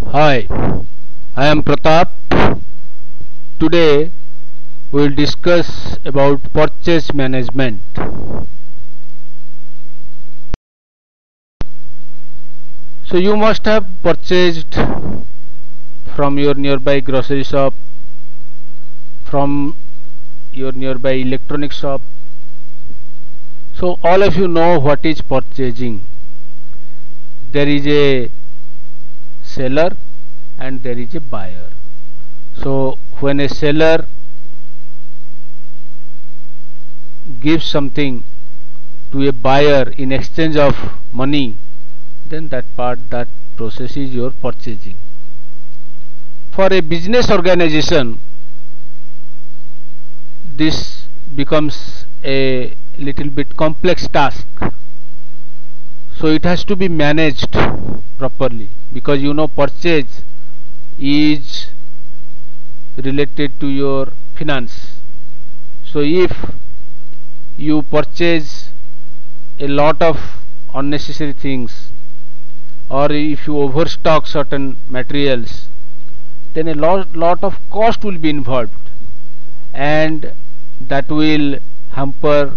Hi, I am Pratap. Today we will discuss about purchase management. So you must have purchased from your nearby grocery shop, from your nearby electronic shop. So all of you know what is purchasing. There is a seller and there is a buyer. So when a seller gives something to a buyer in exchange of money, then that process is your purchasing. For a business organization, this becomes a little bit complex task. So it has to be managed properly, because purchase is related to your finance. So if you purchase a lot of unnecessary things, or if you overstock certain materials, then a lot of cost will be involved, and that will hamper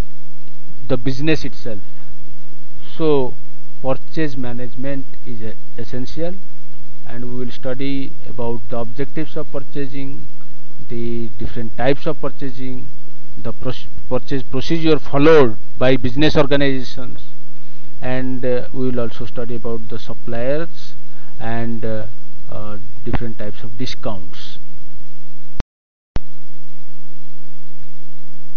the business itself. So purchase management is essential, and we will study about the objectives of purchasing, the different types of purchasing, the purchase procedure followed by business organizations, and we will also study about the suppliers and different types of discounts.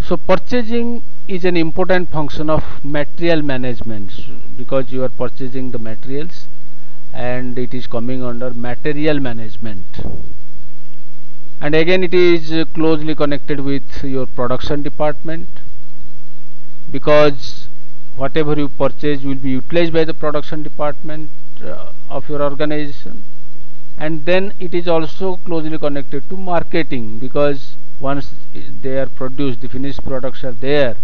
So purchasing is an important function of material management, because you are purchasing the materials and it is coming under material management. And again, it is closely connected with your production department, because whatever you purchase will be utilized by the production department of your organization. And then it is also closely connected to marketing, because once they are produced, the finished products are there,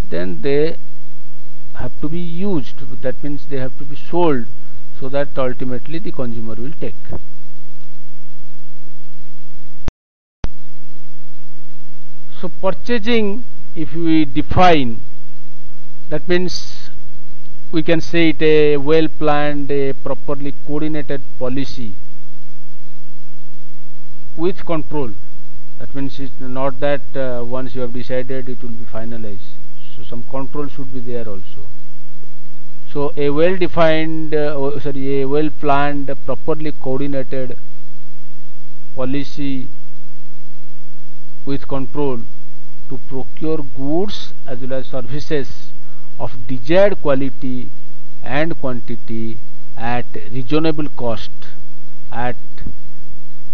then they have to be used. That means they have to be sold, so that ultimately the consumer will take. So purchasing, if we define, that means we can say it a well planned, a properly coordinated policy with control. That means it's not that once you have decided it will be finalized. So some control should be there also. So a well defined, a well planned, properly coordinated policy with control to procure goods as well as services of desired quality and quantity at reasonable cost, at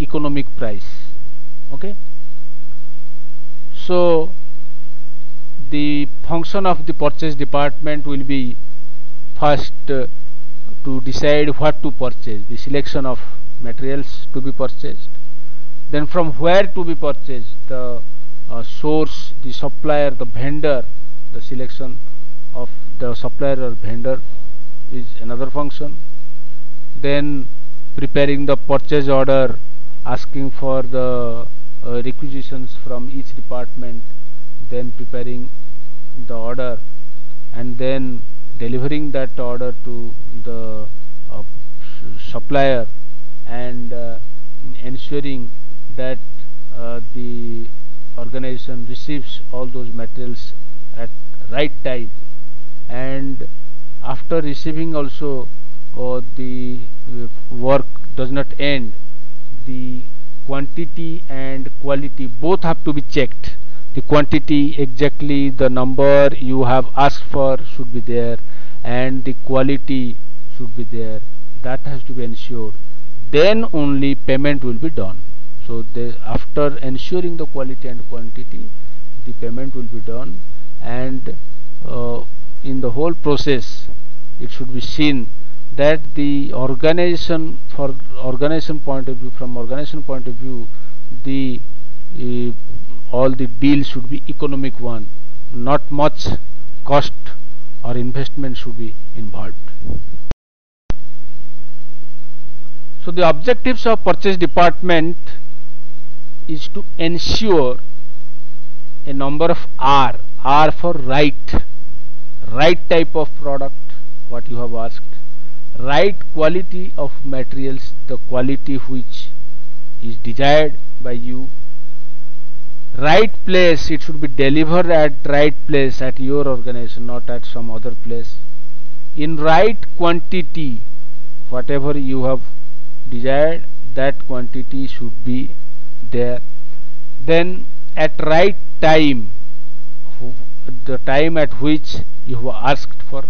economic price. Okay. So the function of the purchase department will be first to decide what to purchase, the selection of materials to be purchased, then from where to be purchased, the source, the supplier, the vendor, the selection of the supplier or vendor is another function. Then preparing the purchase order, asking for the requisitions from each department, then preparing the order, and then delivering that order to the supplier, and ensuring that the organization receives all those materials at right time. And after receiving also, the work does not end. The quantity and quality both have to be checked. The quantity, exactly the number you have asked for, should be there, and the quality should be there. That has to be ensured. Then only payment will be done. So after ensuring the quality and quantity, the payment will be done, and in the whole process it should be seen that the organization, from organization point of view, the all the deal should be economic one, not much cost or investment should be involved. So the objectives of purchase department is to ensure a number of R for right type of product, what you have asked, right quality of materials, the quality which is desired by you, right place, it should be delivered at right place at your organization, not at some other place, in right quantity, whatever you have desired, that quantity should be there. Then at right time, the time at which you have asked for,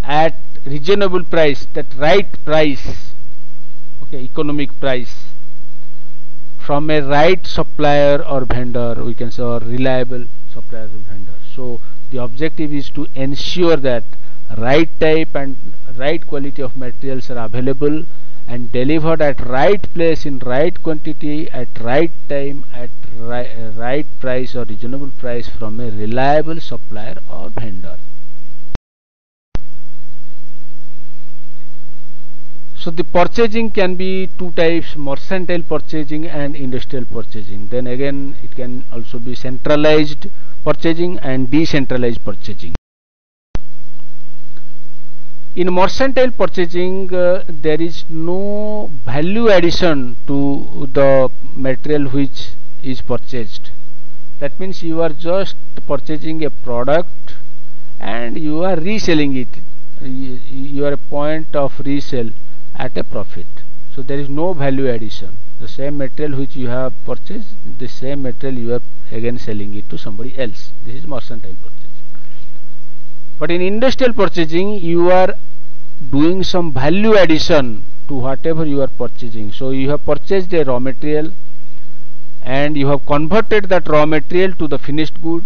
at reasonable price, that right price, okay, economic price, from a right supplier or vendor, we can say, or reliable supplier or vendor. So the objective is to ensure that right type and right quality of materials are available and delivered at right place in right quantity at right time at right price or reasonable price from a reliable supplier or vendor. So the purchasing can be two types: mercantile purchasing and industrial purchasing. Then again it can also be centralized purchasing and decentralized purchasing. In mercantile purchasing, there is no value addition to the material which is purchased. That means you are just purchasing a product and you are reselling it. You are a point of resale at a profit. So there is no value addition. The same material which you have purchased, the same material you are again selling it to somebody else. This is mercantile purchasing. But in industrial purchasing, you are doing some value addition to whatever you are purchasing. So you have purchased a raw material and you have converted that raw material to the finished good,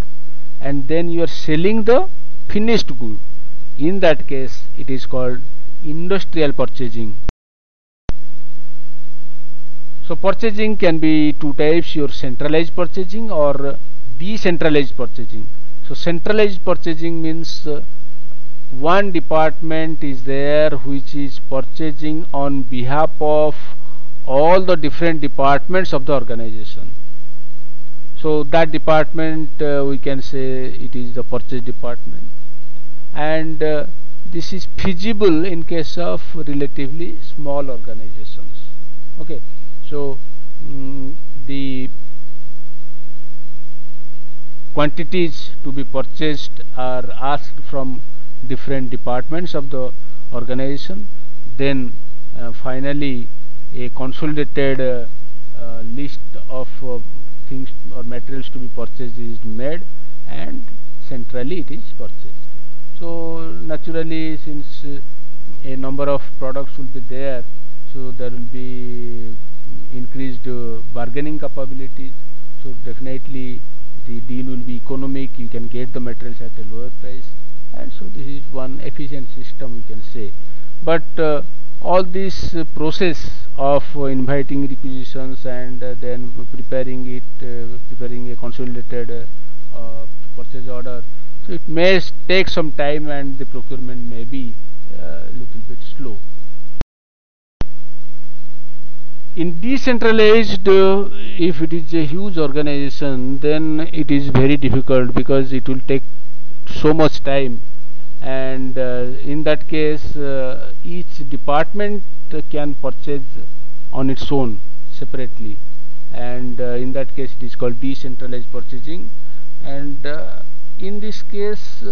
and then you are selling the finished good. In that case, it is called industrial purchasing. So purchasing can be two types: your centralized purchasing or decentralized purchasing. So centralized purchasing means one department is there which is purchasing on behalf of all the different departments of the organization. So that department, we can say it is the purchase department, and this is feasible in case of relatively small organizations. Okay, so the quantities to be purchased are asked from different departments of the organization. Then finally a consolidated list of things or materials to be purchased is made, and centrally it is purchased. So naturally, since a number of products will be there, so there will be increased bargaining capabilities. So definitely the deal will be economic, you can get the materials at a lower price, and so this is one efficient system, we can say. But all this process of inviting requisitions and then preparing a consolidated purchase order, so it may take some time and the procurement may be a little bit slow. In decentralized, if it is a huge organization, then it is very difficult because it will take so much time, and in that case each department can purchase on its own separately, and in that case it is called decentralized purchasing. And in this case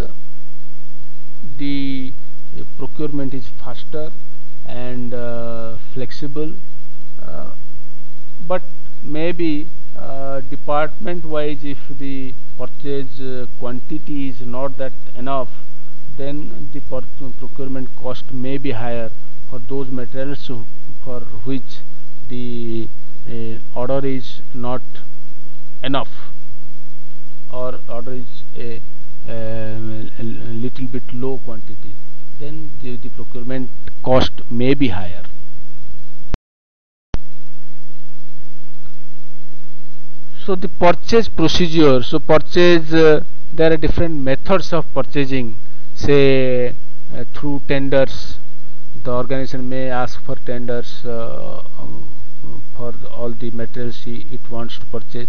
the procurement is faster and flexible, but maybe department wise, if the purchase quantity is not that enough, then the procurement cost may be higher for those materials for which the order is not enough, or order is a little bit low quantity, then the procurement cost may be higher. So the purchase procedure, so purchase, there are different methods of purchasing, say through tenders, the organization may ask for tenders for all the materials it wants to purchase,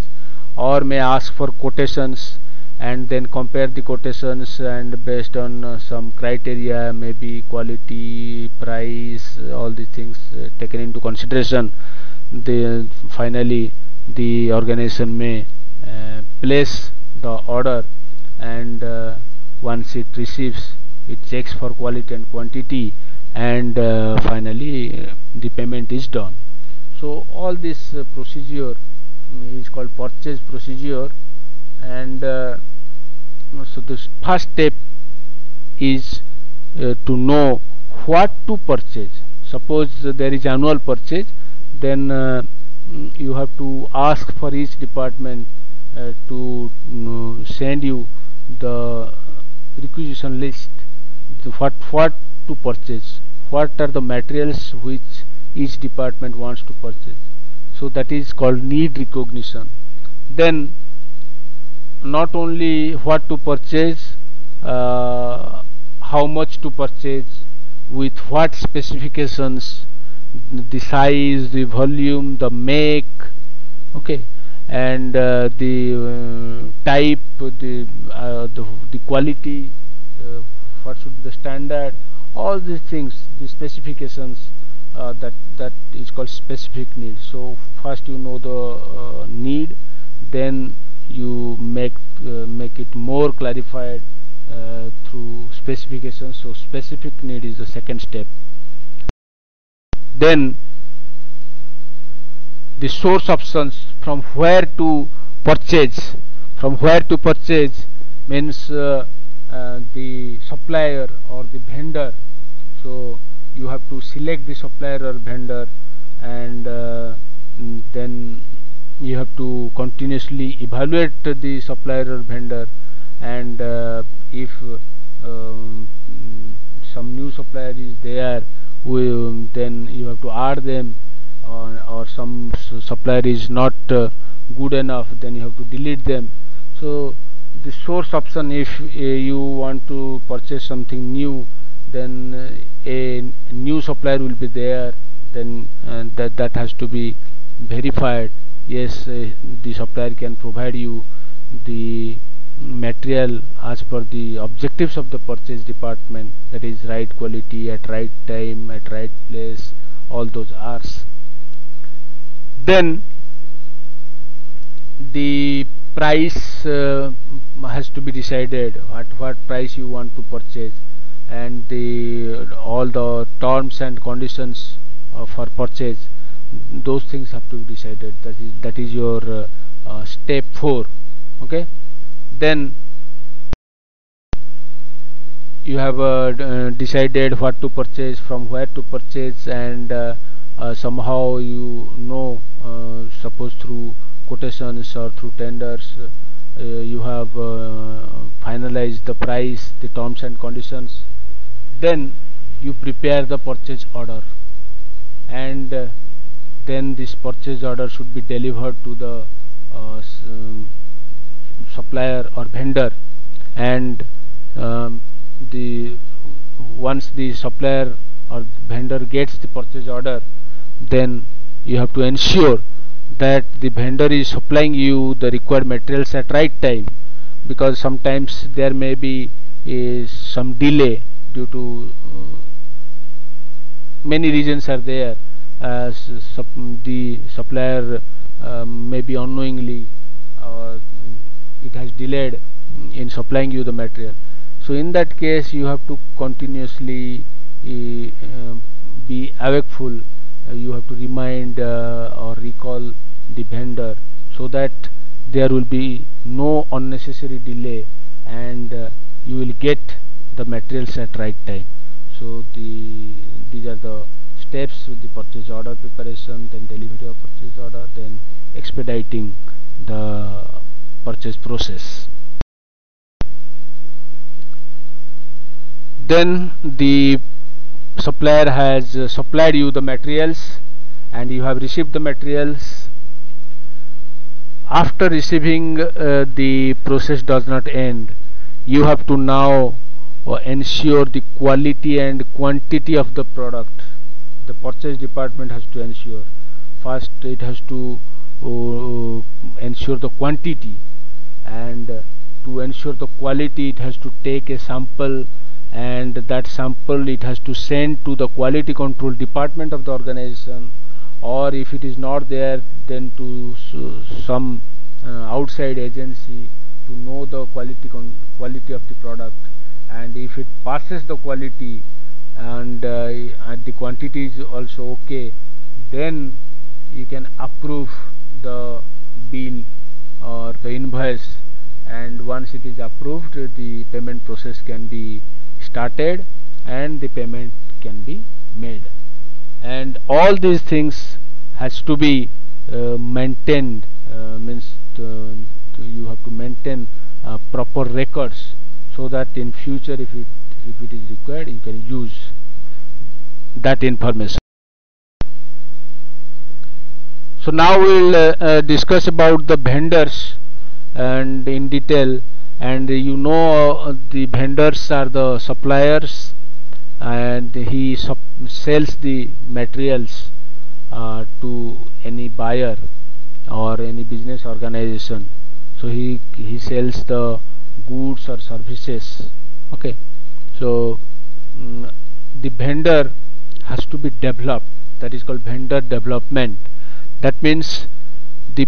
or may ask for quotations and then compare the quotations, and based on some criteria, maybe quality, price, all these things taken into consideration, finally the organization may place the order, and once it receives, it checks for quality and quantity, and finally the payment is done. So all this procedure is called purchase procedure, and so the first step is to know what to purchase. Suppose there is annual purchase, then you have to ask for each department to send you the requisition list, what to purchase, what are the materials which each department wants to purchase. So that is called need recognition. Then not only what to purchase, how much to purchase, with what specifications, the size, the volume, the make, okay, and the type, the quality, what should be the standard, all these things, the specifications, that is called specific need. So first you know the need, then you make it more clarified through specifications. So specific need is the second step. Then the source options, from where to purchase. From where to purchase means the supplier or the vendor. So you have to select the supplier or vendor, and then you have to continuously evaluate the supplier or vendor, and if some new supplier is there, then you have to add them, or some supplier is not good enough, then you have to delete them. So the source option, if you want to purchase something new, then a new supplier will be there, then that has to be verified. Yes, the supplier can provide you the material as per the objectives of the purchase department, that is right quality, at right time, at right place, all those R's. Then the price has to be decided, what price you want to purchase, and all the terms and conditions for purchase, those things have to be decided. That is your step 4. Okay, then you have decided what to purchase, from where to purchase, and somehow you know, suppose through quotations or through tenders, you have finalized the price, the terms and conditions. Then you prepare the purchase order, and then this purchase order should be delivered to the supplier or vendor, and once the supplier or vendor gets the purchase order, then you have to ensure that the vendor is supplying you the required materials at right time, because sometimes there may be some delay due to many reasons are there, as the supplier maybe unknowingly, or it has delayed in supplying you the material. So in that case you have to continuously be awakeful. You have to remind or recall the vendor, so that there will be no unnecessary delay, and you will get the materials at right time. So these are the steps: the purchase order preparation, then delivery of purchase order, then expediting the purchase process. Then the supplier has supplied you the materials, and you have received the materials. After receiving, the process does not end. You have to now ensure the quality and quantity of the product. The purchase department has to ensure. First, it has to ensure the quantity, and to ensure the quality, it has to take a sample, and that sample it has to send to the quality control department of the organization, or if it is not there, then to some outside agency to know the quality of the product. And if it passes the quality, and the quantity is also okay, then you can approve the bill or the invoice, and once it is approved, the payment process can be started and the payment can be made. And all these things has to be maintained, means you have to maintain proper records, so that in future, if it is required, you can use that information. So now we'll discuss about the vendors and in detail. And the vendors are the suppliers, and he sells the materials to any buyer or any business organization. So he sells the goods or services. Okay, so the vendor has to be developed. That is called vendor development. That means the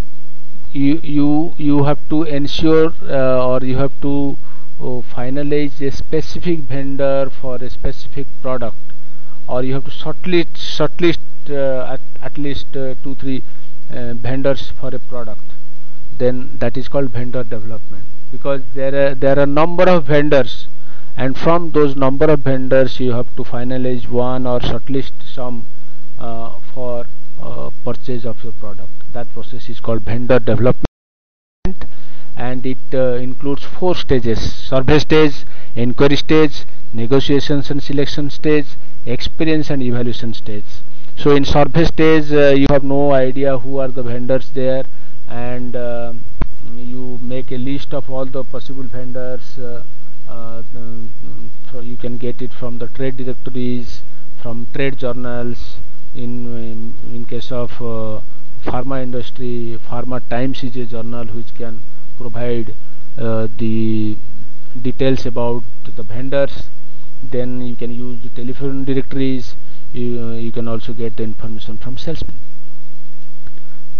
you have to ensure, or you have to finalize a specific vendor for a specific product, or you have to shortlist at least 2-3 vendors for a product. Then that is called vendor development, because there are a number of vendors, and from those number of vendors you have to finalize one or shortlist some for purchase of your product. That process is called vendor development, and it includes 4 stages: survey stage, inquiry stage, negotiations and selection stage, experience and evaluation stage. So in survey stage, you have no idea who are the vendors there, and you make a list of all the possible vendors. So you can get it from the trade directories, from trade journals. In case of pharma industry, Pharma Times is a journal which can provide the details about the vendors. Then you can use the telephone directories. You can also get the information from salesmen.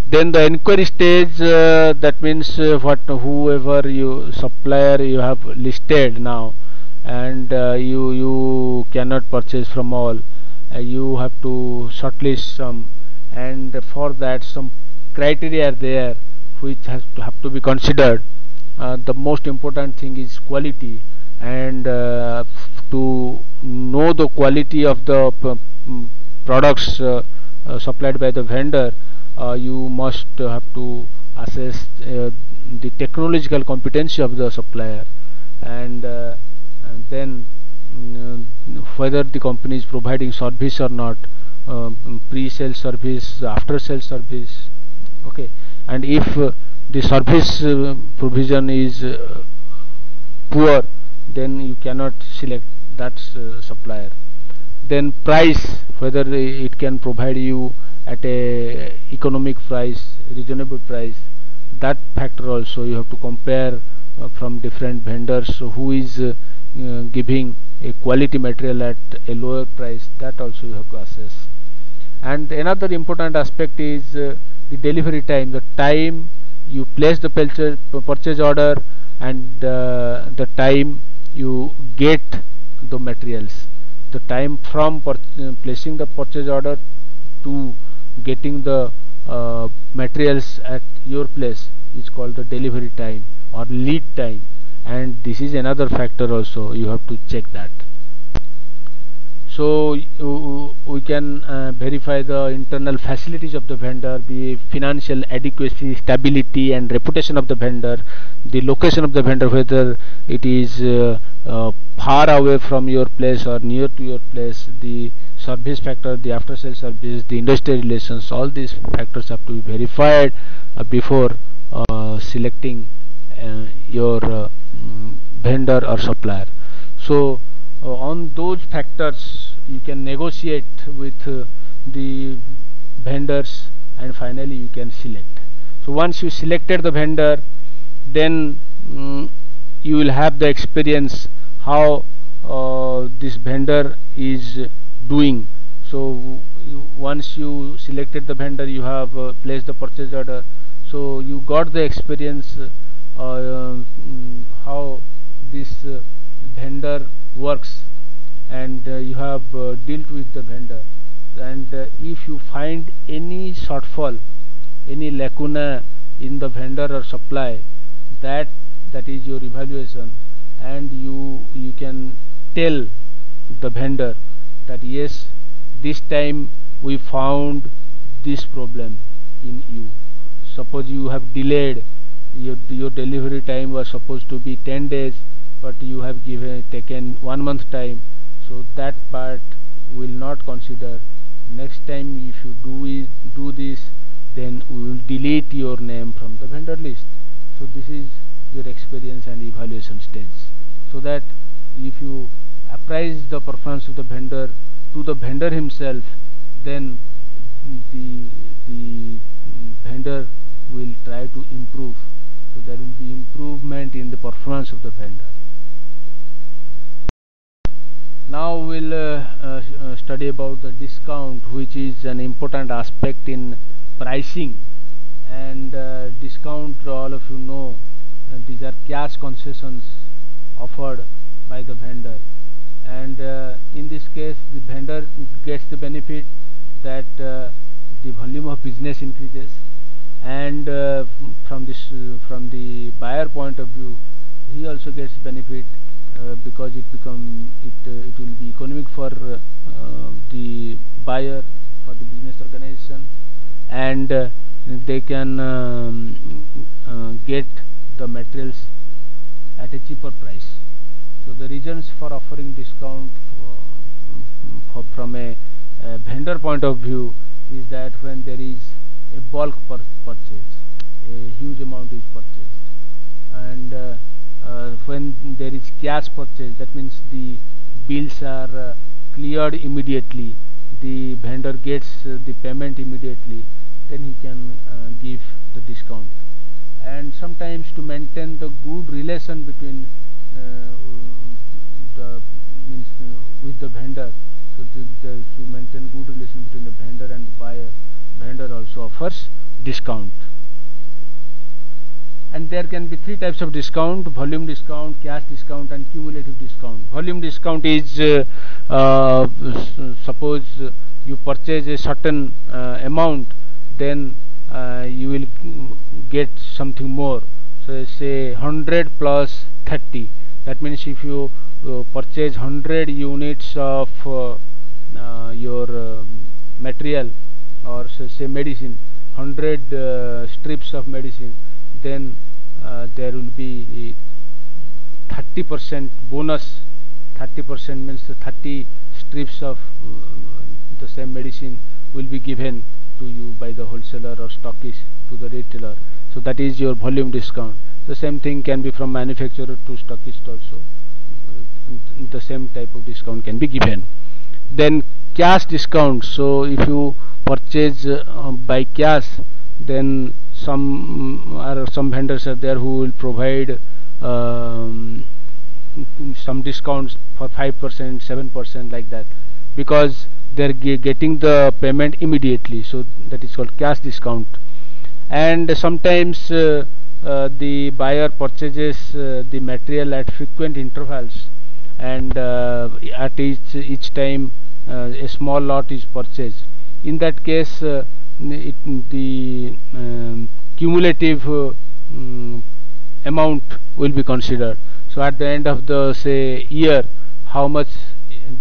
Then the inquiry stage, that means whoever supplier you have listed now, and you cannot purchase from all. You have to shortlist some, and for that some criteria are there which have to be considered. The most important thing is quality, and to know the quality of the products supplied by the vendor, you must have to assess the technological competency of the supplier, and then whether the company is providing service or not, pre-sale service, after-sale service. Okay, and if the service provision is poor, then you cannot select that supplier. Then price, whether it can provide you at a economic price, reasonable price. That factor also you have to compare from different vendors, who is giving a quality material at a lower price. That also you have to assess. And another important aspect is the delivery time, the time you place the purchase order, and the time you get the materials. The time from placing the purchase order to getting the materials at your place is called the delivery time or lead time, and this is another factor also you have to check that. So we can verify the internal facilities of the vendor, the financial adequacy, stability and reputation of the vendor, the location of the vendor, whether it is far away from your place or near to your place, the service factor, the after sale service, the industry relations, all these factors have to be verified before selecting your vendor or supplier. So on those factors you can negotiate with the vendors, and finally you can select. So once you selected the vendor, then you will have the experience how this vendor is doing. So once you selected the vendor, you have placed the purchase order, so you got the experience how this vendor works, and you have dealt with the vendor. And if you find any shortfall, any lacuna in the vendor or supply, that is your evaluation, and you can tell the vendor that yes, this time we found this problem in you. Suppose you have delayed, your delivery time was supposed to be 10 days, but you have taken 1 month time, so that part will not consider. Next time if you do this, then we will delete your name from the vendor list. So this is your experience and evaluation stage, so that if you appraise the performance of the vendor to the vendor himself, then the vendor will try to improve. So there will be improvement in the performance of the vendor. Now we'll study about the discount, which is an important aspect in pricing. And discount, all of you know, these are cash concessions offered by the vendor, and in this case the vendor gets the benefit that the volume of business increases, and from the buyer point of view, he also gets benefit because it will be economic for the buyer, for the business organization, and they can get the materials at a cheaper price. So the reasons for offering discount from a vendor point of view is that when there is a bulk purchase, a huge amount is purchased, and when there is cash purchase, that means the bills are cleared immediately, the vendor gets the payment immediately, then he can give the discount. And sometimes to maintain the good relation between with the vendor, so to maintain good relation between the vendor and the buyer, vendor also offers discount. And there can be three types of discount: volume discount, cash discount, and cumulative discount. Volume discount is suppose you purchase a certain amount, then you will get something more. So say 100 plus 30, that means if you purchase 100 units of your material, or say medicine, 100 strips of medicine, then there will be 30% bonus. 30% means the 30 strips of the same medicine will be given to you by the wholesaler or stockist to the retailer. So that is your volume discount. The same thing can be from manufacturer to stockist also. The same type of discount can be given. Then cash discount. So if you purchase by cash, then some vendors are there who will provide some discounts for 5%, 7%, like that, because they are getting the payment immediately. So that is called cash discount. And sometimes the buyer purchases the material at frequent intervals, and at each time a small lot is purchased. In that case, the cumulative amount will be considered. So at the end of the year, how much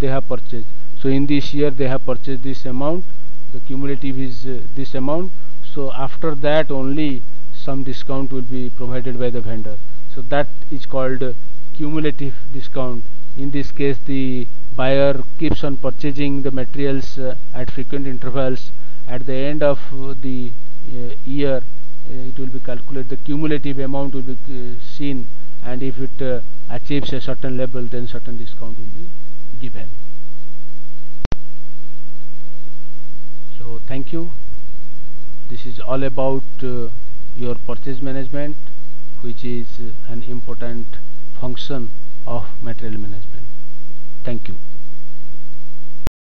they have purchased. So in this year they have purchased this amount, the cumulative is this amount. So after that only some discount will be provided by the vendor. So that is called cumulative discount. In this case, the buyer keeps on purchasing the materials at frequent intervals. At the end of the year, it will be calculated, the cumulative amount will be seen, and if it achieves a certain level, then certain discount will be given. So thank you. This is all about your purchase management, which is an important function of material management. Thank you.